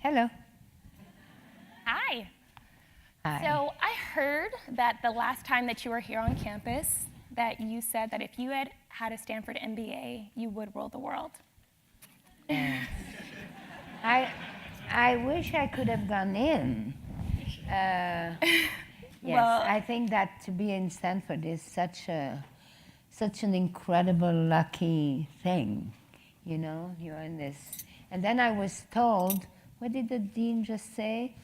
Hello. Hi. Hi. So I heard that the last time that you were here on campus, that you said that if you had had a Stanford MBA, you would rule the world. I wish I could have gone in. Yes, Well- I think that to be in Stanford is such an incredible, lucky thing. You know, you're in this. And then I was told, what did the dean just say?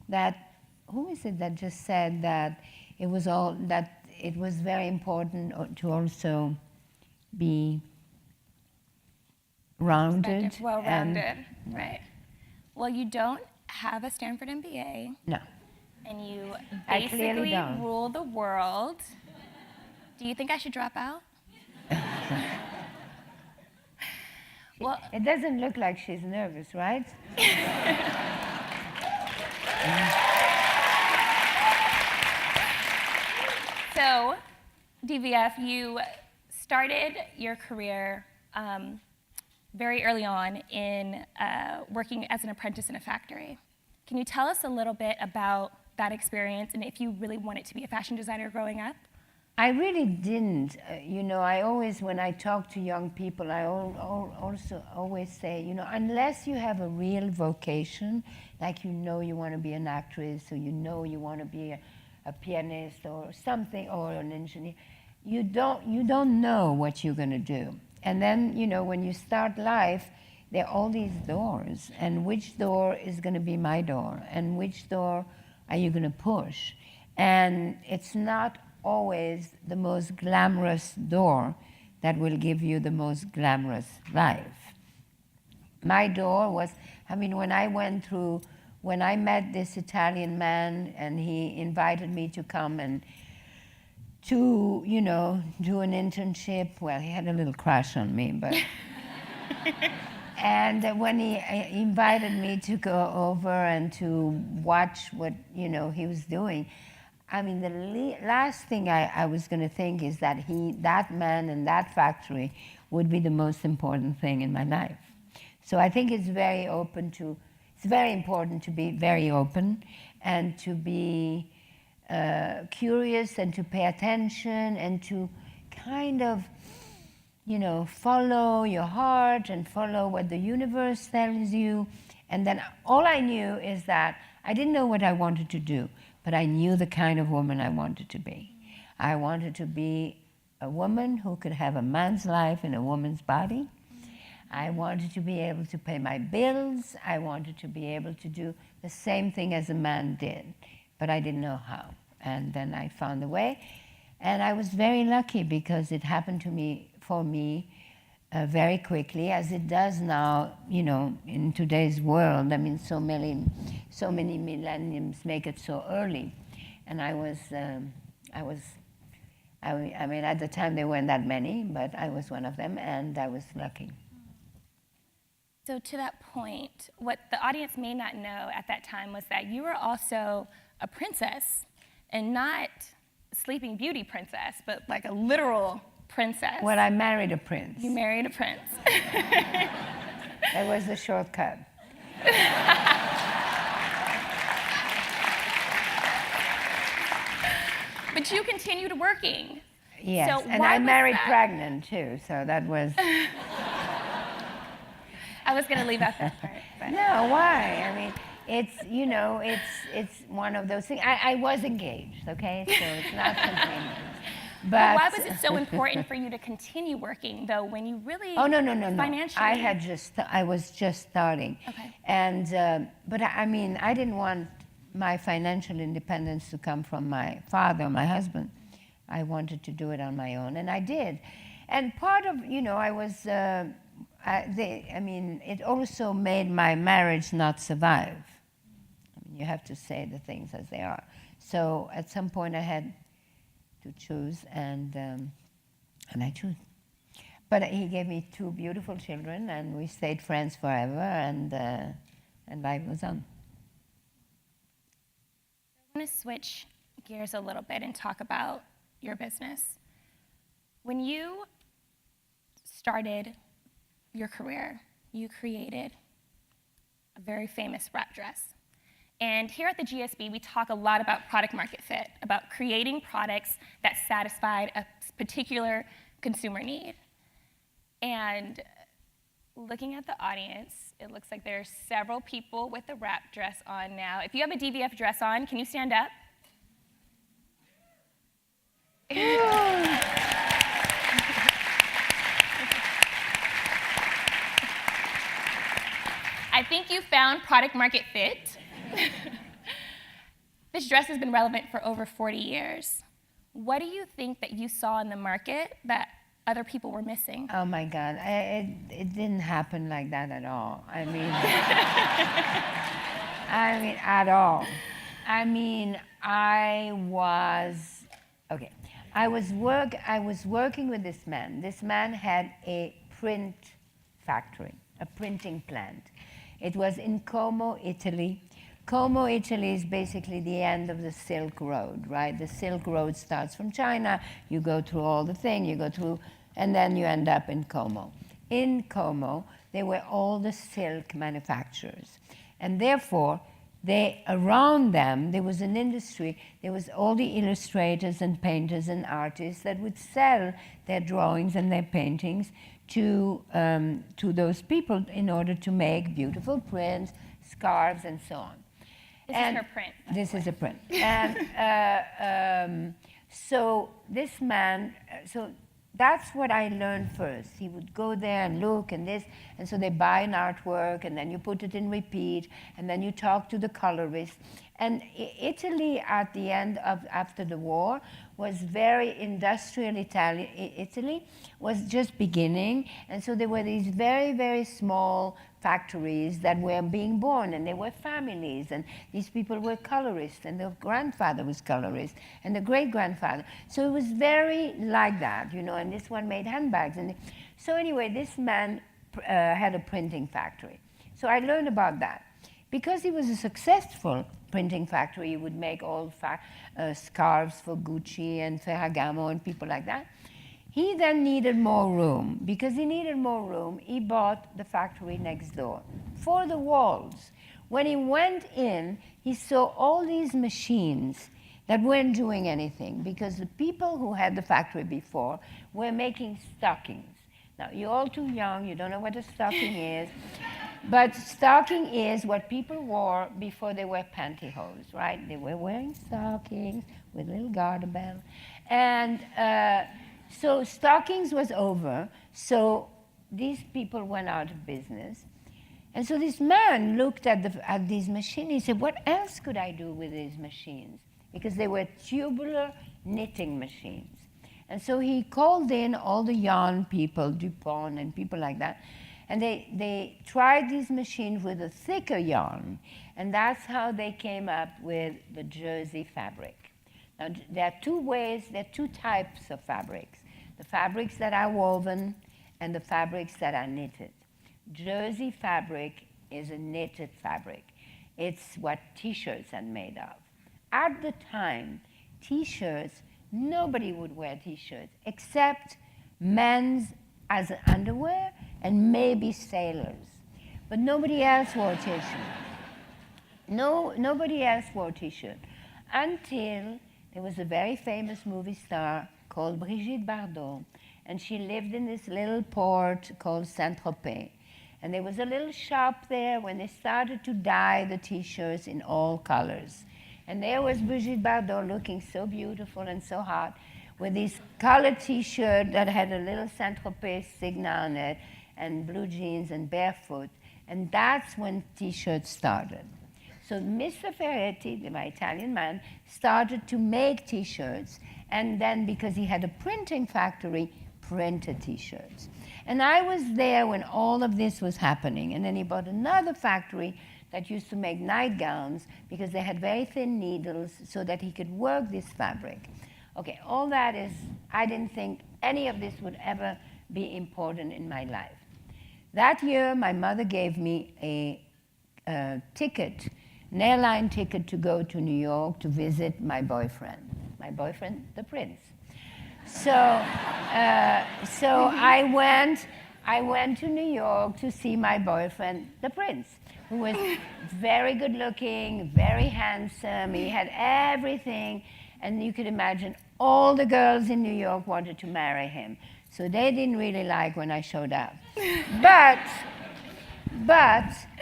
That, who is it that just said that it was very important to also be rounded. Well-rounded, right. Well, you don't have a Stanford MBA, No. and you I clearly basically don't. rule the world. Do you think I should drop out? Well, It doesn't look like she's nervous, right? so, DVF, you started your career very early on in working as an apprentice in a factory. Can you tell us a little bit about that experience and if you really wanted to be a fashion designer growing up? I really didn't. You know, I always, when I talk to young people, I also always say, you know, unless you have a real vocation, like you know you want to be an actress, or you know you want to be a pianist or something, or an engineer, you don't know what you're going to do. And then, you know, when you start life, there are all these doors, and which door is going to be my door, and which door are you going to push? And it's not always the most glamorous door that will give you the most glamorous life. My door was, I mean, when I met this Italian man and he invited me to come and to, you know, do an internship, well, he had a little crush on me, but... And when he invited me to go over and to watch what, you know, he was doing, I mean, the last thing I was going to think is that that man in that factory would be the most important thing in my life. So I think it's very important to be very open and to be curious and to pay attention and to kind of, you know, follow your heart and follow what the universe tells you. And then all I knew is that I didn't know what I wanted to do, but I knew the kind of woman I wanted to be. I wanted to be a woman who could have a man's life in a woman's body. I wanted to be able to pay my bills. I wanted to be able to do the same thing as a man did, but I didn't know how. And then I found a way. And I was very lucky because it happened for me very quickly, as it does now, you know, in today's world. I mean, so many millenniums make it so early. And I mean, at the time there weren't that many, but I was one of them, and I was lucky. So to that point, what the audience may not know at that time was that you were also a princess, and not Sleeping Beauty princess, but like a literal princess. Well, I married a prince. You married a prince. That was the shortcut. But you continued working. Yes, So and why I was married that? pregnant too, so that was... I was going to leave out that part. But. No, why? I mean, it's, you know, it's one of those things. I was engaged, okay, so it's not continuous. But why was it so important for you to continue working, though, when you really... Oh, no. Financially... I was just starting. Okay. And, but I mean, I didn't want my financial independence to come from my father, my husband. I wanted to do it on my own, and I did. And part of, you know, I was, I mean, it also made my marriage not survive. I mean, you have to say the things as they are. So at some point I had to choose, and I chose. But he gave me 2 beautiful children, and we stayed friends forever, and life was on. I want to switch gears a little bit and talk about your business. When you started your career, you created a very famous wrap dress. And here at the GSB, we talk a lot about product market fit, about creating products that satisfied a particular consumer need. And looking at the audience, it looks like there are several people with a wrap dress on now. If you have a DVF dress on, can you stand up? I think you found product market fit. This dress has been relevant for over 40 years. What do you think that you saw in the market that other people were missing? Oh my God, it didn't happen like that at all. I mean, at all. I mean, I was working with this man. This man had a print factory, a printing plant. It was in Como, Italy. Como, Italy is basically the end of the Silk Road, right? The Silk Road starts from China, you go through all the thing, and then you end up in Como. In Como, they were all the silk manufacturers. And therefore, around them, there was an industry, there was all the illustrators and painters and artists that would sell their drawings and their paintings to those people in order to make beautiful prints, scarves, and so on. This is her print. This is a print. And so this man, so that's what I learned first. He would go there and look and this, and so they buy an artwork, and then you put it in repeat, and then you talk to the colorist. And Italy, at the end of, after the war, was very industrial. Italy was just beginning, and so there were these very, very small factories that were being born, and they were families, and these people were colorists, and their grandfather was colorist, and the great-grandfather. So it was very like that, you know, and this one made handbags. And so anyway, this man had a printing factory. So I learned about that. Because he was a successful printing factory, he would make all scarves for Gucci and Ferragamo and people like that. He then needed more room. Because he needed more room, he bought the factory next door for the walls. When he went in, he saw all these machines that weren't doing anything, because the people who had the factory before were making stockings. Now, you're all too young, you don't know what a stocking is. But stocking is what people wore before they were pantyhose, right? They were wearing stockings with little garter belt. And so stockings was over, so these people went out of business. And so this man looked at these machines. He said, what else could I do with these machines? Because they were tubular knitting machines. And so he called in all the yarn people, Dupont and people like that, and they tried these machines with a thicker yarn, and that's how they came up with the jersey fabric. Now, there are two types of fabrics. The fabrics that are woven and the fabrics that are knitted. Jersey fabric is a knitted fabric. It's what t-shirts are made of. At the time, t-shirts, nobody would wear t-shirts except men's as underwear and maybe sailors. But nobody else wore t-shirt. Nobody else wore t-shirt until there was a very famous movie star called Brigitte Bardot, and she lived in this little port called Saint-Tropez. And there was a little shop there when they started to dye the t-shirts in all colors. And there was Brigitte Bardot looking so beautiful and so hot with this colored t-shirt that had a little Saint-Tropez signa on it, and blue jeans and barefoot. And that's when t-shirts started. So Mr. Ferretti, my Italian man, started to make t-shirts, and then because he had a printing factory, printed t-shirts. And I was there when all of this was happening. And then he bought another factory that used to make nightgowns because they had very thin needles so that he could work this fabric. Okay, all that is, I didn't think any of this would ever be important in my life. That year, my mother gave me a ticket, an airline ticket to go to New York to visit my boyfriend, the prince. So I went to New York to see my boyfriend, the prince. who was very good looking, very handsome. He had everything. And you could imagine all the girls in New York wanted to marry him. So they didn't really like when I showed up. But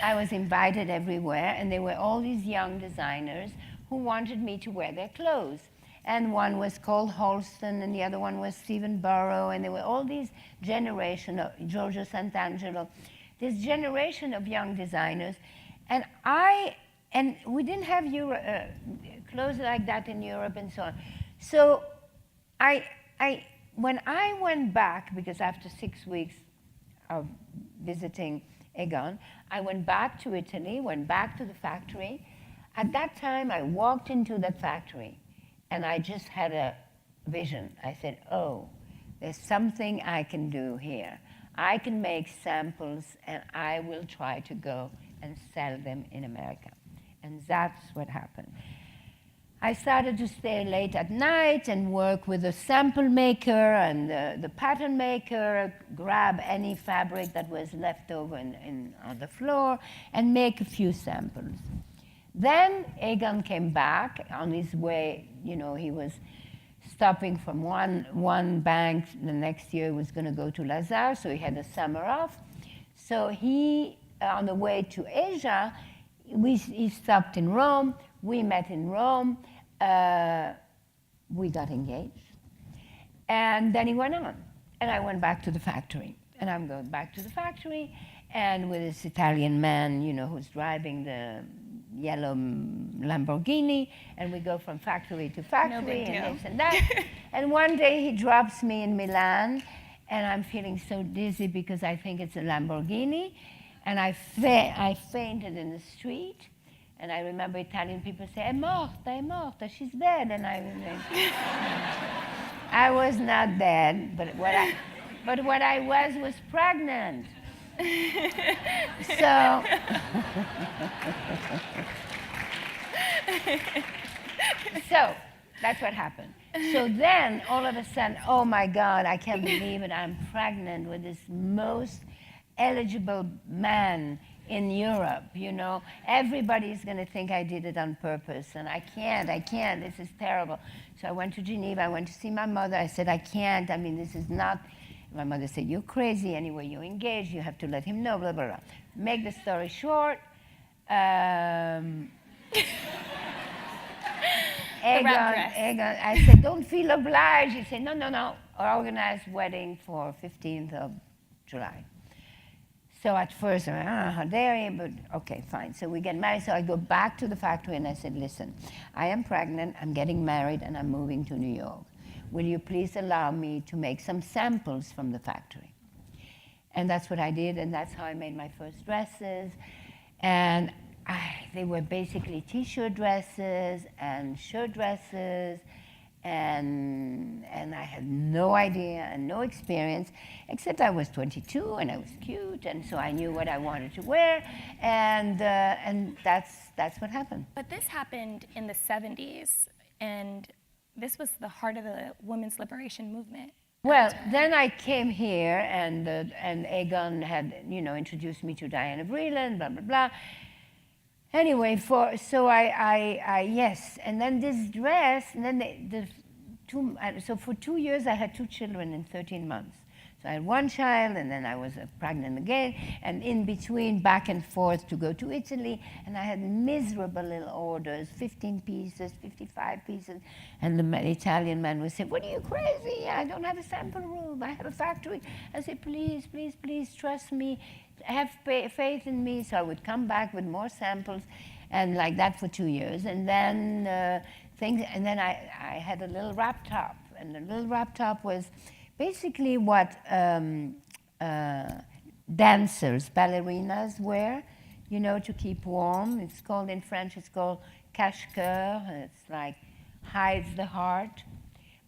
I was invited everywhere, and there were all these young designers who wanted me to wear their clothes. And one was called Holston, and the other one was Stephen Burrow, and there were all these generation of Giorgio Sant'Angelo, this generation of young designers. And we didn't have clothes like that in Europe and so on. So when I went back, because after 6 weeks of visiting Egon, I went back to Italy, went back to the factory. At that time, I walked into that factory, and I just had a vision. I said, oh, there's something I can do here. I can make samples, and I will try to go and sell them in America. And that's what happened. I started to stay late at night and work with the sample maker and the pattern maker, grab any fabric that was left over on the floor and make a few samples. Then Egon came back on his way. You know, he was stopping from one bank. The next year he was going to go to Lazare, so he had a summer off. So he, on the way to Asia, he stopped in Rome. We met in Rome. We got engaged. And then he went on. And I went back to the factory. And I'm going back to the factory, and with this Italian man, you know, who's driving the yellow Lamborghini, and we go from factory to factory, No big deal. and this and that. And one day he drops me in Milan, and I'm feeling so dizzy because I think it's a Lamborghini, and I fainted in the street. And I remember Italian people say, è morta, she's dead. And I was not dead, but what I was pregnant. So, so that's what happened. So then, all of a sudden, oh my God, I can't believe it, I'm pregnant with this most eligible man in Europe, you know. Everybody's going to think I did it on purpose, and I can't, this is terrible. So I went to Geneva, I went to see my mother, I said, I can't, I mean, this is not, my mother said, you're crazy, anyway, you're engaged, you have to let him know, blah, blah, blah. Make the story short, Egon, I said, don't feel obliged. He said, no, organize wedding for 15th of July. So at first, I'm like, how dare you, but okay, fine. So we get married, so I go back to the factory and I said, listen, I am pregnant, I'm getting married, and I'm moving to New York. Will you please allow me to make some samples from the factory? And that's what I did, and that's how I made my first dresses. And they were basically t-shirt dresses and shirt dresses, and I had no idea and no experience, except I was 22 and I was cute, and so I knew what I wanted to wear, and that's what happened. But this happened in the 70s, and this was the heart of the women's liberation movement. Well, then I came here, and Egon had, you know, introduced me to Diane, blah, blah, blah. Anyway, yes, and then this dress, and then so for 2 years I had 2 children in 13 months. So I had 1 child, and then I was pregnant again, and in between, back and forth to go to Italy, and I had miserable little orders, 15 pieces, 55 pieces, and the Italian man would say, what are you, crazy? I don't have a sample room, I have a factory. I said, please, please, please, trust me, have faith in me. So I would come back with more samples, and like that for 2 years, and then I had a little wrap top, and the little wrap top was basically what dancers, ballerinas wear, you know, to keep warm. It's called, in French, it's called cache-cœur. It's like hides the heart.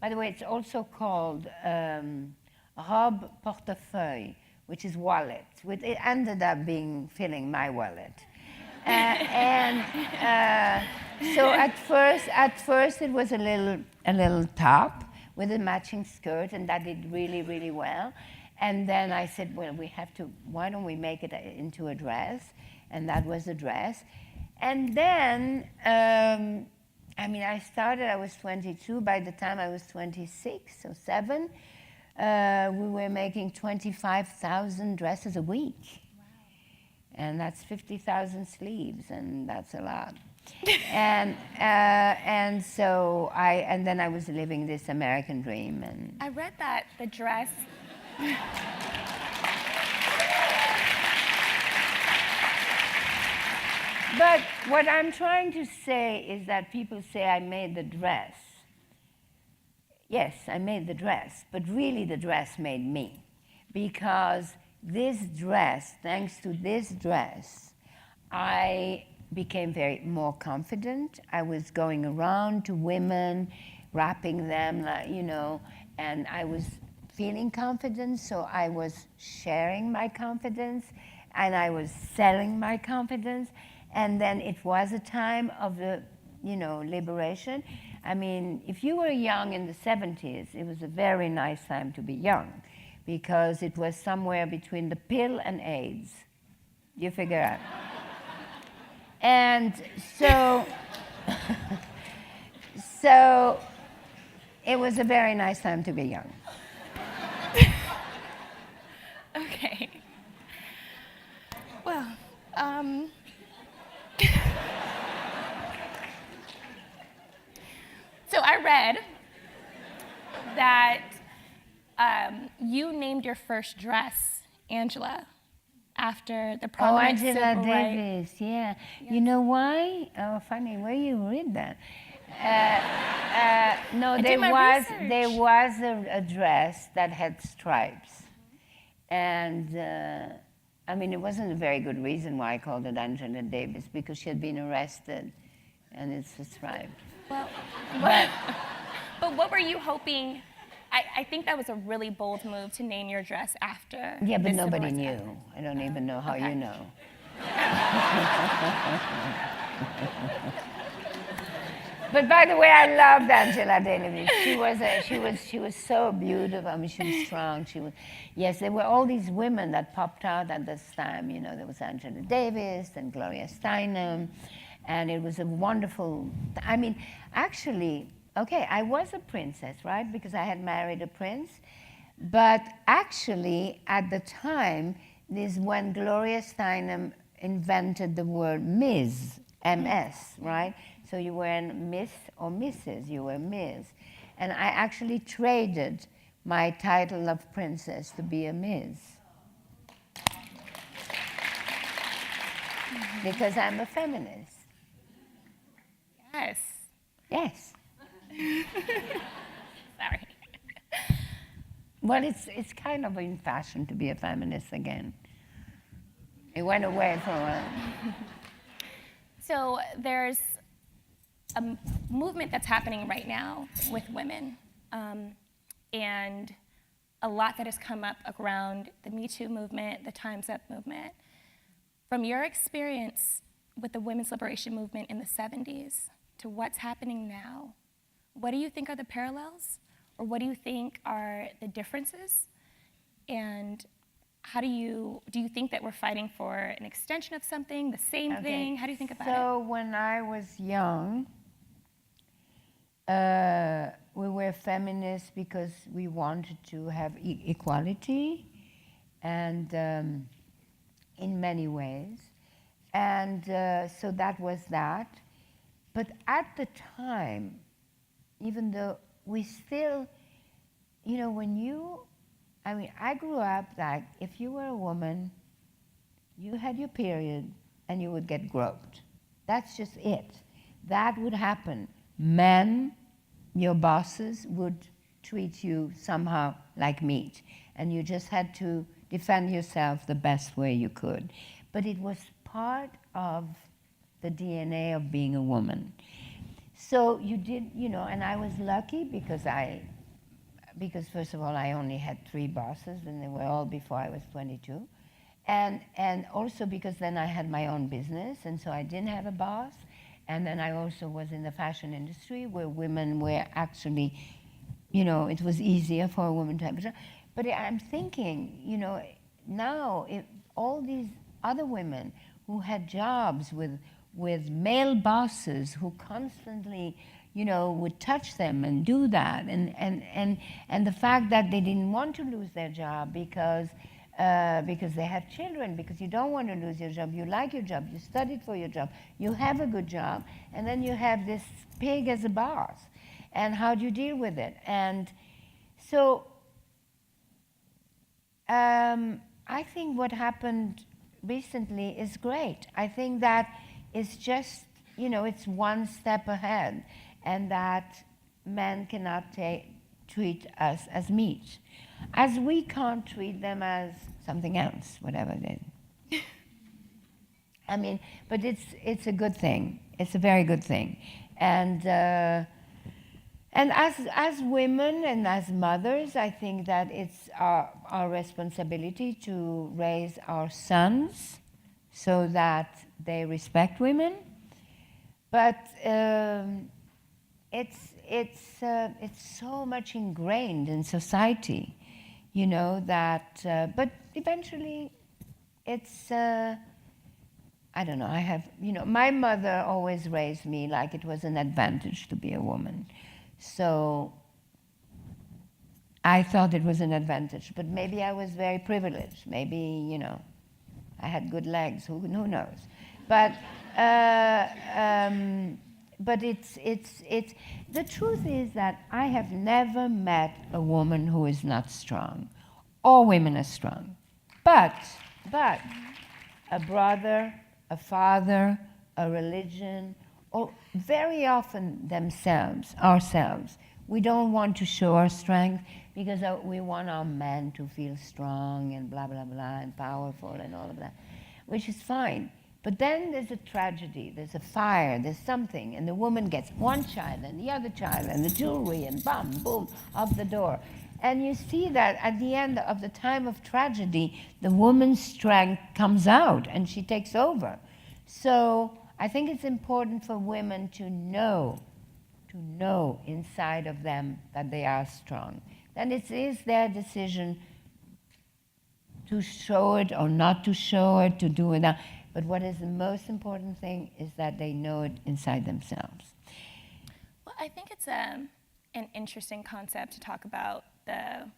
By the way, it's also called robe portefeuille, which is wallet. It ended up filling my wallet. So at first it was a little top with a matching skirt, and that did really, really well. And then I said, well, why don't we make it into a dress? and that was the dress. And then, I started, I was 22. By the time I was 26 or 7, we were making 25,000 dresses a week. Wow. And that's 50,000 sleeves, and that's a lot. and so and then I was living this American dream. And I read that the dress. But what I'm trying to say is that people say I made the dress. Yes, I made the dress, but really the dress made me. Because this dress, thanks to this dress, I became more confident. I was going around to women, wrapping them, and I was feeling confident, so I was sharing my confidence, and I was selling my confidence. And then it was a time of the, liberation. I mean, if you were young in the 70s, it was a very nice time to be young, because it was somewhere between the pill and AIDS. You figure out. And so, so it was a very nice time to be young. Okay. Well, so I read that you named your first dress Angela after the prominent Angela civil Davis, yeah. Yes. You know why? Oh, funny, where you read that? No, there was a dress that had stripes. And it wasn't a very good reason why I called it Angela Davis, because she had been arrested, and it's a stripe. Well, but what were you hoping? I think that was a really bold move to name your dress after. Yeah, but the nobody civil knew. rights I don't even know how okay. you know. But by the way, I loved Angela Davis. She was so beautiful. She was strong. Yes, there were all these women that popped out at this time. There was Angela Davis and Gloria Steinem, and it was a wonderful. Actually, okay, I was a princess, right? Because I had married a prince. But actually, at the time, this when Gloria Steinem invented the word Ms., M-S, right? So you weren't Miss or Mrs., you were Ms. And I actually traded my title of princess to be a Ms. Because I'm a feminist. Yes. Yes. Sorry. Well, it's kind of in fashion to be a feminist again. It went away for a while. So there's a movement that's happening right now with women, and a lot that has come up around the Me Too movement, the Time's Up movement. From your experience with the women's liberation movement in the 70s to what's happening now, what do you think are the parallels, or what do you think are the differences? And how do you think that we're fighting for an extension of something, the same thing? How do you think about it? So when I was young, we were feminists because we wanted to have equality, and in many ways. And so that was that. But at the time, even though we still, I grew up like if you were a woman, you had your period and you would get groped. That's just it. That would happen. Men, your bosses, would treat you somehow like meat, and you just had to defend yourself the best way you could. But it was part of the DNA of being a woman. So you did, and I was lucky because first of all, I only had 3 bosses, and they were all before I was 22. And also because then I had my own business, and so I didn't have a boss. And then I also was in the fashion industry where women were actually, it was easier for a woman to have a job. But I'm thinking, now all these other women who had jobs with male bosses who constantly, would touch them and do that. And the fact that they didn't want to lose their job because they have children, because you don't want to lose your job. You like your job. You studied for your job. You have a good job. And then you have this pig as a boss. And how do you deal with it? And so I think what happened recently is great. I think that it's just, it's one step ahead, and that men cannot treat us as meat, as we can't treat them as something else, whatever it is. I mean, but it's a good thing. It's a very good thing. And as women and as mothers, I think that it's our responsibility to raise our sons so that they respect women. But it's so much ingrained in society, that. But eventually, it's. I don't know. I have, my mother always raised me like it was an advantage to be a woman. So I thought it was an advantage, but maybe I was very privileged. Maybe, I had good legs. Who knows? But it's the truth is that I have never met a woman who is not strong. All women are strong, but a brother, a father, a religion, or very often ourselves. We don't want to show our strength because we want our men to feel strong and blah, blah, blah, and powerful and all of that, which is fine. But then there's a tragedy, there's a fire, there's something, and the woman gets one child and the other child and the jewelry and bam, boom, out the door. And you see that at the end of the time of tragedy, the woman's strength comes out and she takes over. So I think it's important for women to know inside of them that they are strong. Then it is their decision to show it or not to show it, to do it. But what is the most important thing is that they know it inside themselves. Well, I think it's an interesting concept to talk about the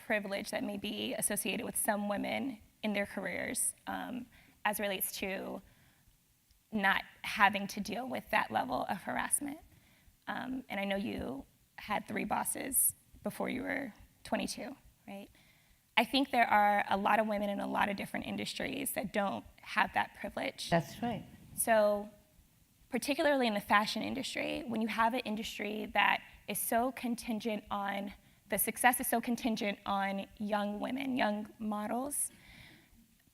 privilege that may be associated with some women in their careers as relates to not having to deal with that level of harassment. And I know you had 3 bosses before you were 22, right? I think there are a lot of women in a lot of different industries that don't have that privilege. That's right. So particularly in the fashion industry, when you have an industry that is so contingent on, the success is so contingent on young women, young models,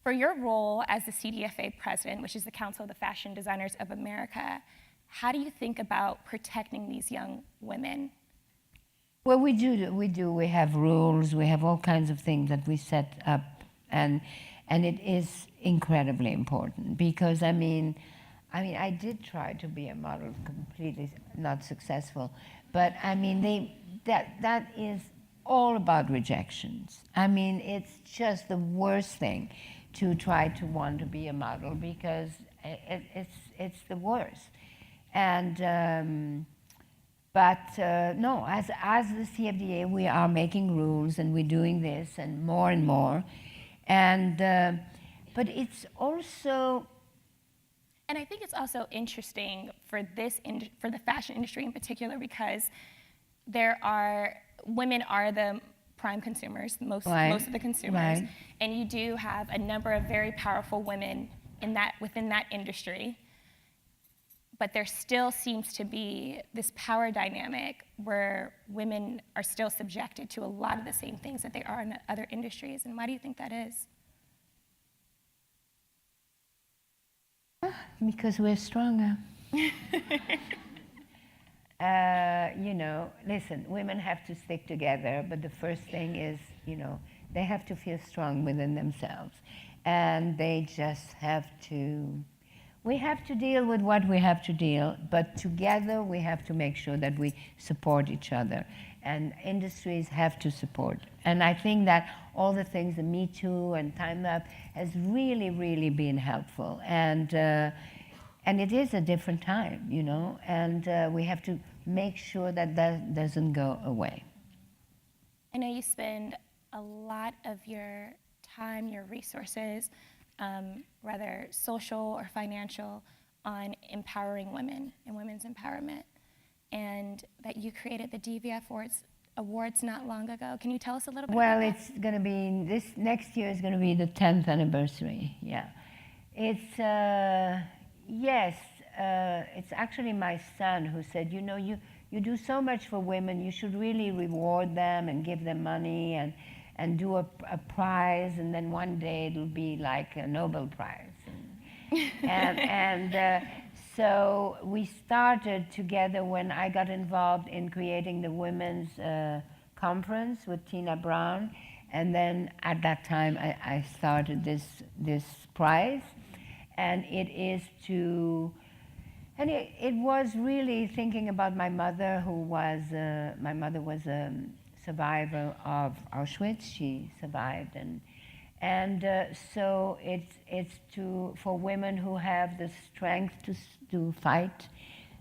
for your role as the CDFA president, which is the Council of the Fashion Designers of America, how do you think about protecting these young women? Well, we do. We have rules. We have all kinds of things that we set up, and it is incredibly important because I mean, I did try to be a model, completely not successful, but I mean, that is all about rejections. I mean, it's just the worst thing to try to want to be a model because it's the worst. And no, as the CFDA, we are making rules and we're doing this and more. And but it's also, and I think it's also interesting for for the fashion industry in particular because women are the prime consumers, most of the consumers, right. And you do have a number of very powerful women within that industry. But there still seems to be this power dynamic where women are still subjected to a lot of the same things that they are in other industries. And why do you think that is? Because we're stronger. Listen, women have to stick together, but the first thing is, they have to feel strong within themselves. And they just have to, We have to deal with what we have to deal, but together we have to make sure that we support each other. And industries have to support. And I think that all the things, the Me Too and Time Up, has really, really been helpful. And it is a different time, you know, and we have to make sure that that doesn't go away. I know you spend a lot of your time, your resources, whether social or financial, on empowering women and women's empowerment, and that you created the DVF Awards not long ago. Can you tell us a little bit Well, about it's going to be, this next year is going to be the 10th anniversary, yeah. It's, yes, it's actually my son who said, you know, you do so much for women, you should really reward them and give them money and do a prize, and then one day it'll be like a Nobel Prize. So we started together when I got involved in creating the women's conference with Tina Brown, and then at that time I started this prize, and it is to, and it was really thinking about my mother, who was my mother was a survivor of Auschwitz. She survived, and so it's for women who have the strength to fight,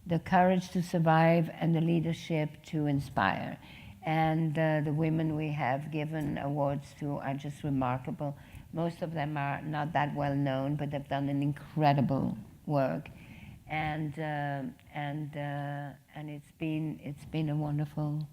the courage to survive, and the leadership to inspire. And the women we have given awards to are just remarkable. Most of them are not that well known, but they've done an incredible work. And it's been a wonderful.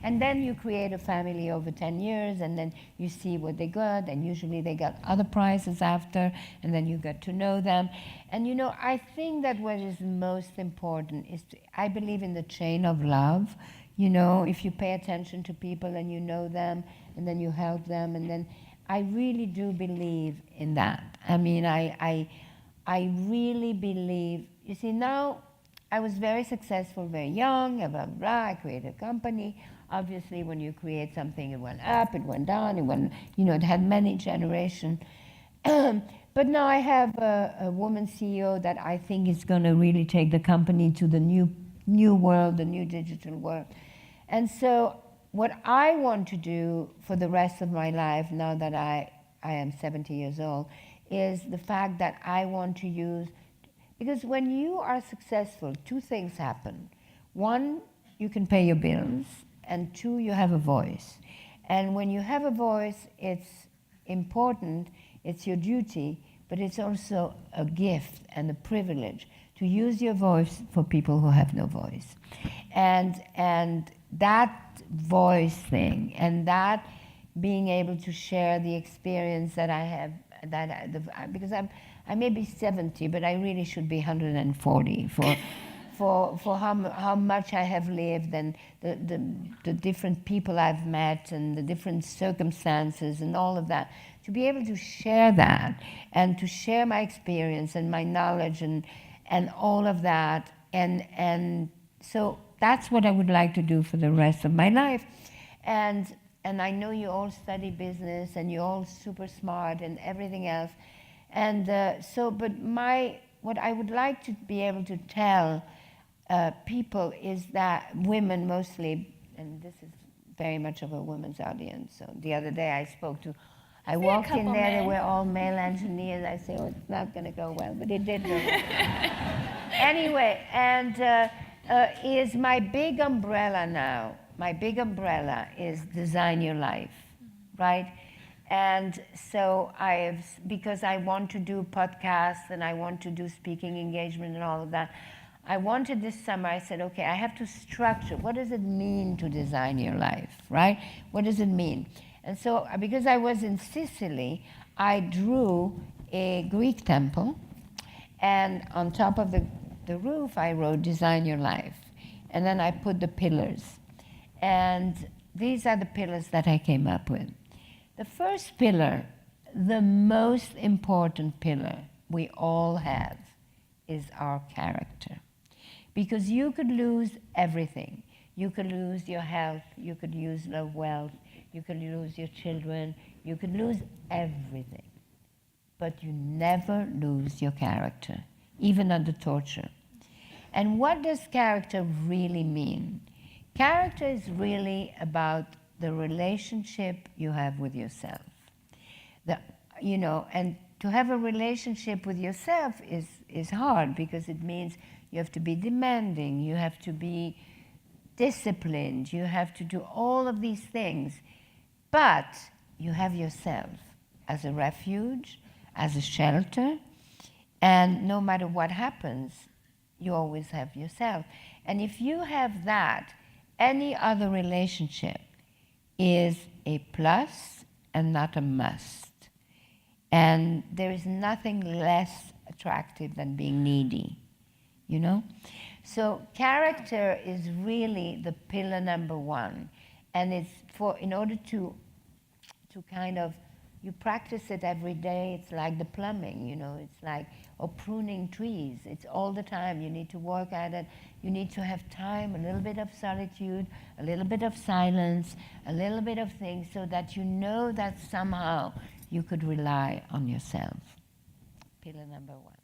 And then you create a family over 10 years, and then you see what they got, and usually they got other prizes after, and then you get to know them. And you know, I think that what is most important is I believe in the chain of love. You know, if you pay attention to people and you know them, and then you help them, and then I really do believe in that. I mean, I really believe, you see, now I was very successful, very young, blah, blah, blah. I created a company. Obviously, when you create something, it went up, it went down, it went, you know, it had many generations. But now I have a woman CEO that I think is going to really take the company to the new world, the new digital world. And so what I want to do for the rest of my life, now that I am 70 years old, is the fact that I want to use, because when you are successful, two things happen. One, you can pay your bills, and two, you have a voice. And when you have a voice, it's important, it's your duty, but it's also a gift and a privilege to use your voice for people who have no voice. And that voice thing, and that being able to share the experience that I have, because I may be 70, but I really should be 140 for how much I have lived, and the different people I've met, and the different circumstances and all of that. To be able to share that, and to share my experience and my knowledge and all of that. And so that's what I would like to do for the rest of my life. And I know you all study business, and you're all super smart and everything else. And but what I would like to be able to tell people is that women mostly, and this is very much of a women's audience. So the other day I walked in there, they were all male engineers. I say, oh, it's not going to go well, but it did go well. Anyway, and is my big umbrella now. My big umbrella is Design Your Life, right? And so because I want to do podcasts and I want to do speaking engagement and all of that, I wanted this summer, I said, okay, I have to structure. What does it mean to design your life, right? What does it mean? And so because I was in Sicily, I drew a Greek temple, and on top of the roof, I wrote Design Your Life. And then I put the pillars. And these are the pillars that I came up with. The first pillar, the most important pillar we all have, is our character. Because you could lose everything. You could lose your health, you could lose your wealth, you could lose your children, you could lose everything. But you never lose your character. even under torture. And what does character really mean? Character is really about the relationship you have with yourself. And to have a relationship with yourself is hard, because it means you have to be demanding, you have to be disciplined, you have to do all of these things. But you have yourself as a refuge, as a shelter, and no matter what happens, you always have yourself. And if you have that, any other relationship is a plus and not a must. And there is nothing less attractive than being needy, you know? So character is really the pillar number one. And it's in order to kind of, you practice it every day. It's like the plumbing, it's like, or pruning trees. It's all the time. You need to work at it. You need to have time, a little bit of solitude, a little bit of silence, a little bit of things, so that you know that somehow you could rely on yourself. Pillar number one.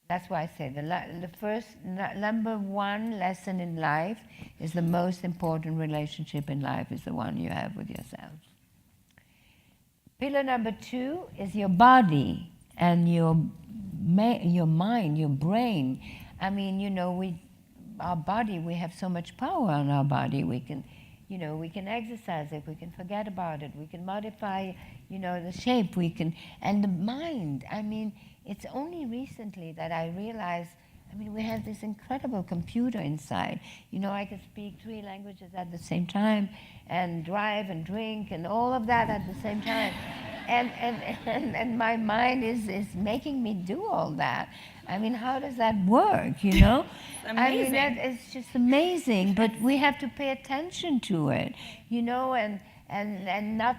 That's why I say the first number one lesson in life is the most important relationship in life is the one you have with yourself. Pillar number two is your body and your mind, your brain. I mean, our body, we have so much power on our body. We can exercise it, we can forget about it, we can modify, the shape, and the mind. I mean, it's only recently that I realized, we have this incredible computer inside. I can speak 3 languages at the same time, and drive and drink and all of that at the same time. And my mind is making me do all that. How does that work, Amazing. It's just amazing, but we have to pay attention to it, and not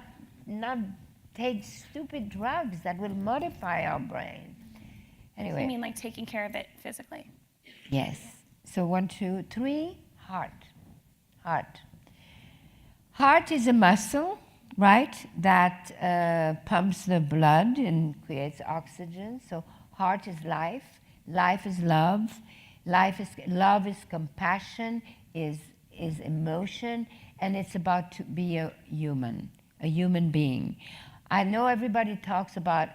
take stupid drugs that will modify our brain. Anyway. You mean like taking care of it physically? Yes. So 1, 2, 3, heart. Heart is a muscle, right, that pumps the blood and creates oxygen. So heart is life. Life is love. Love is compassion, is emotion, and it's about to be a human being. I know everybody talks about,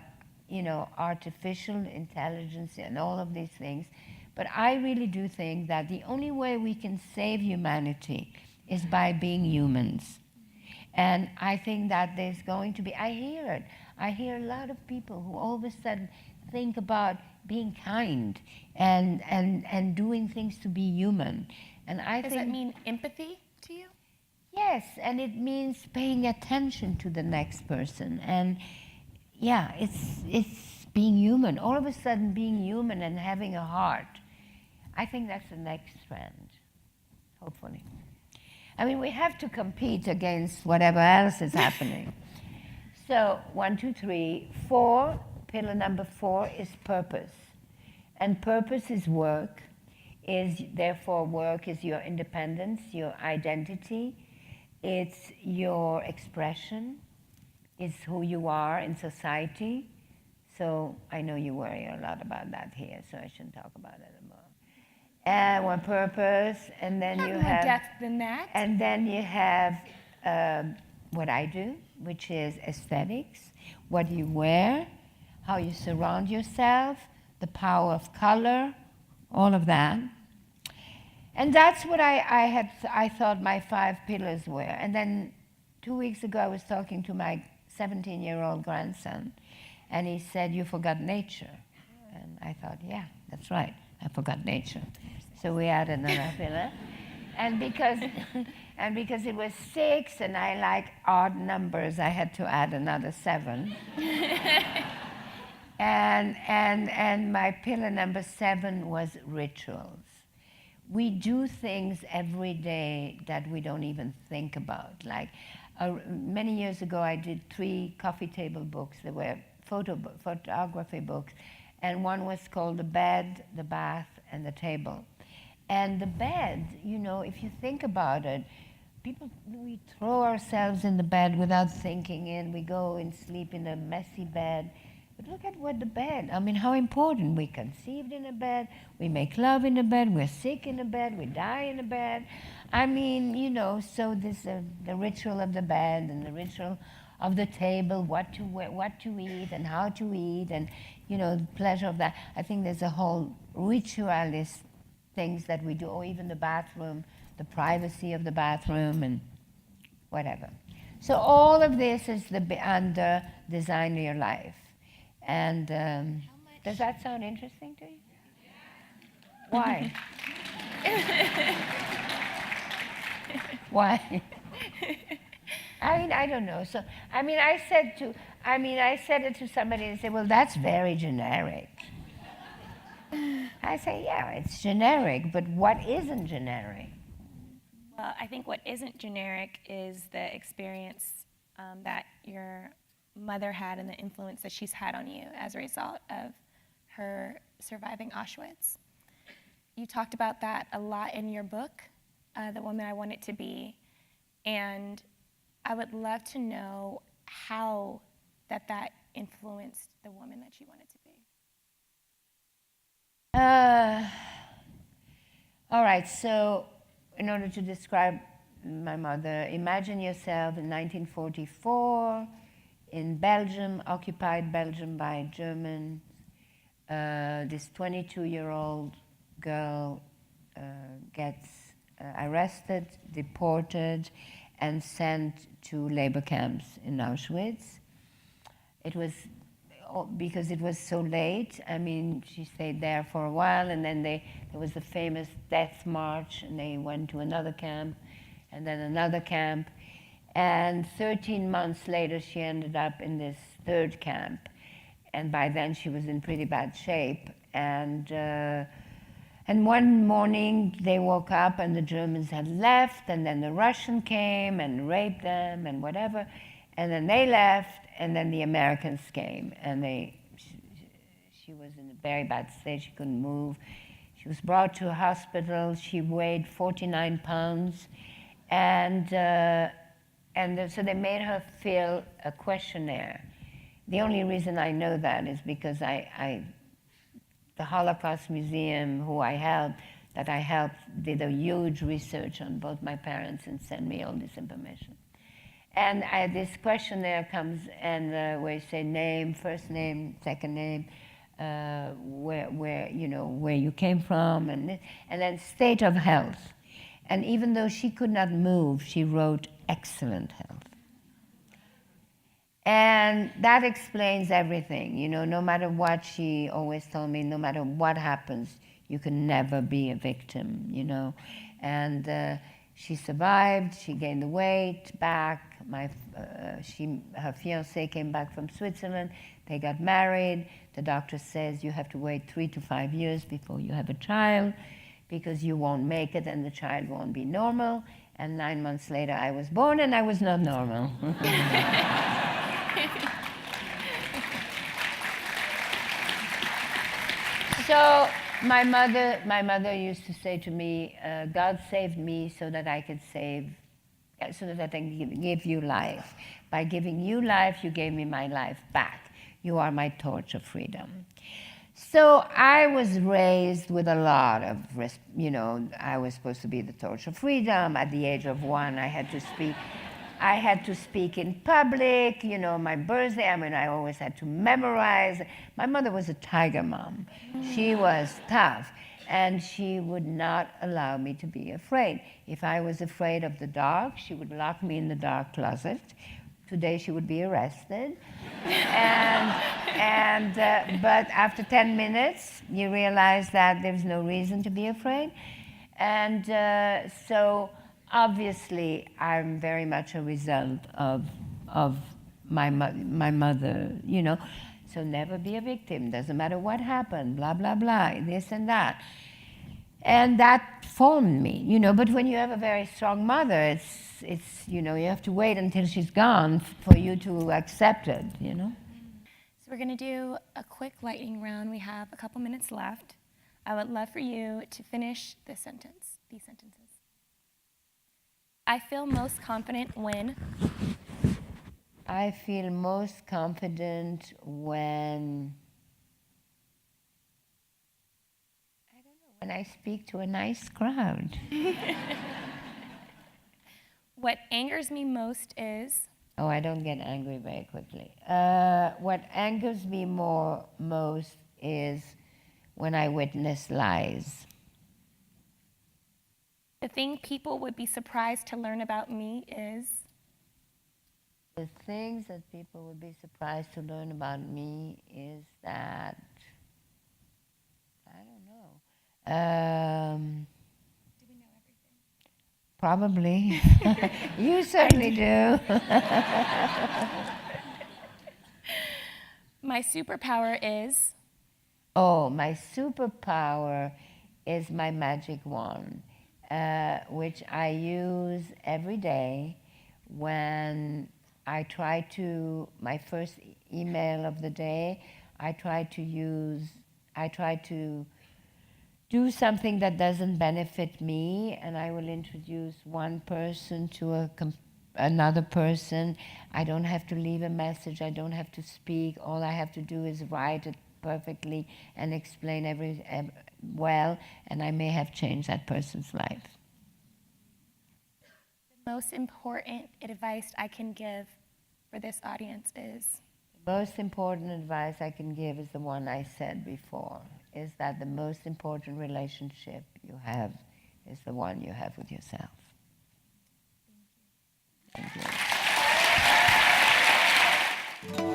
artificial intelligence and all of these things, but I really do think that the only way we can save humanity is by being humans. And I think that there's going to be, I hear it. I hear a lot of people who all of a sudden think about being kind and doing things to be human. And I Does think, that mean empathy to you? yes, and it means paying attention to the next person. And yeah, it's being human. All of a sudden being human and having a heart. I think that's the next trend, hopefully. We have to compete against whatever else is happening. So 1, 2, 3, 4, pillar number 4 is purpose. And purpose is work. Therefore work is your independence, your identity. It's your expression. It's who you are in society. So I know you worry a lot about that here, so I shouldn't talk about it anymore. And one purpose, and then you More have depth than that. And then you have what I do, which is aesthetics, what you wear, how you surround yourself, the power of color, all of that. And that's what I thought my 5 pillars were. And then 2 weeks ago, I was talking to my 17-year-old grandson, and he said, "You forgot nature." And I thought, yeah, that's right, I forgot nature. So we added another pillar. And because it was 6 and I like odd numbers, I had to add another 7. and my pillar number 7 was rituals. We do things every day that we don't even think about. Like many years ago, I did 3 coffee table books. They were photography books. And one was called The Bed, The Bath, and The Table. And the bed, if you think about it, we throw ourselves in the bed without thinking, and we go and sleep in a messy bed. But look at what the bed, I mean, how important. We conceived in a bed, we make love in a bed, we're sick in a bed, we die in a bed. I mean, so this the ritual of the bed and the ritual of the table, what to eat and how to eat, and the pleasure of that. I think there's a whole ritualist things that we do, or even the bathroom, the privacy of the bathroom, and whatever. So all of this is under Design Your Life. And does that sound interesting to you? Why? Why? I mean, I don't know. So, I mean, I said it to somebody and said, well, that's very generic. I say, yeah, it's generic, but what isn't generic? Well, I think what isn't generic is the experience that your mother had and the influence that she's had on you as a result of her surviving Auschwitz. You talked about that a lot in your book, The Woman I Wanted to Be, and I would love to know how that influenced the woman that you wanted to be. All right, so in order to describe my mother, imagine yourself in 1944 in Belgium, occupied Belgium by Germans. This 22-year-old girl gets arrested, deported, and sent to labor camps in Auschwitz. It was because it was so late. I mean, she stayed there for a while, and then there was the famous death march, and they went to another camp, and then another camp. And 13 months later, she ended up in this third camp. And by then, she was in pretty bad shape. And one morning, they woke up, and the Germans had left, and then the Russian came and raped them and whatever. And then they left, and then the Americans came. And she was in a very bad state. She couldn't move. She was brought to a hospital. She weighed 49 pounds. And so they made her fill a questionnaire. The only reason I know that is because the Holocaust Museum, that I helped, did a huge research on both my parents and sent me all this information. And this questionnaire comes, and where you say name, first name, second name, where you came from, and then state of health. And even though she could not move, she wrote excellent health. And that explains everything. No matter what, she always told me, no matter what happens, you can never be a victim, And she survived, she gained the weight back. Her fiancé came back from Switzerland. They got married. The doctor says you have to wait 3 to 5 years before you have a child, because you won't make it and the child won't be normal. And 9 months later, I was born, and I was not normal. So my mother used to say to me, God saved me so that I can give you life. By giving you life, you gave me my life back. You are my torch of freedom. So I was raised with a lot of, I was supposed to be the torch of freedom. At the age of 1, I had to speak in public, my birthday. I mean, I always had to memorize. My mother was a tiger mom. She was tough, and she would not allow me to be afraid. If I was afraid of the dark, she would lock me in the dark closet. Today she would be arrested. But after 10 minutes, you realize that there's no reason to be afraid. And so obviously, I'm very much a result of my mother, So never be a victim. Doesn't matter what happened, blah, blah, blah, this and that. And that formed me, But when you have a very strong mother, it's you have to wait until she's gone for you to accept it, So we're going to do a quick lightning round. We have a couple minutes left. I would love for you to finish these sentences. I feel most confident when I feel most confident when, I don't know, when I speak to a nice crowd. What angers me most is, Oh, I don't get angry very quickly. What angers me most is when I witness lies. the thing people would be surprised to learn about me is, The things that people would be surprised to learn about me is that, I don't know. do we know everything? Probably. You certainly do. My superpower is, Oh, my superpower is my magic wand, which I use every day when I try to, my first email of the day, I try to do something that doesn't benefit me, and I will introduce one person to another person. I don't have to leave a message. I don't have to speak. All I have to do is write it perfectly and explain well, and I may have changed that person's life. the most important advice I can give for this audience is, The most important advice I can give is the one I said before, is that the most important relationship you have is the one you have with yourself. Thank you.